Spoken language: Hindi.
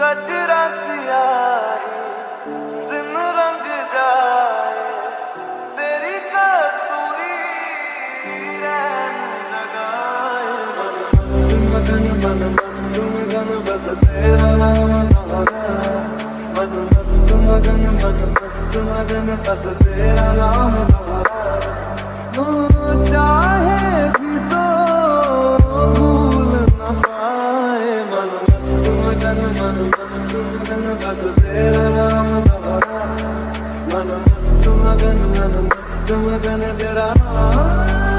कचरा सियाही दिन रंग जाए, तेरी कसूरी रैन जगाए। मन मस्त मगन बस तेरा नाम दोहराए। मन मस्त मगन बस तेरा नाम दोहराए। चाहे भी तो भूल न पाए। मन मस्त मगन बस तेरा नाम दोहराए। मन मस्त मगन तेरा नाम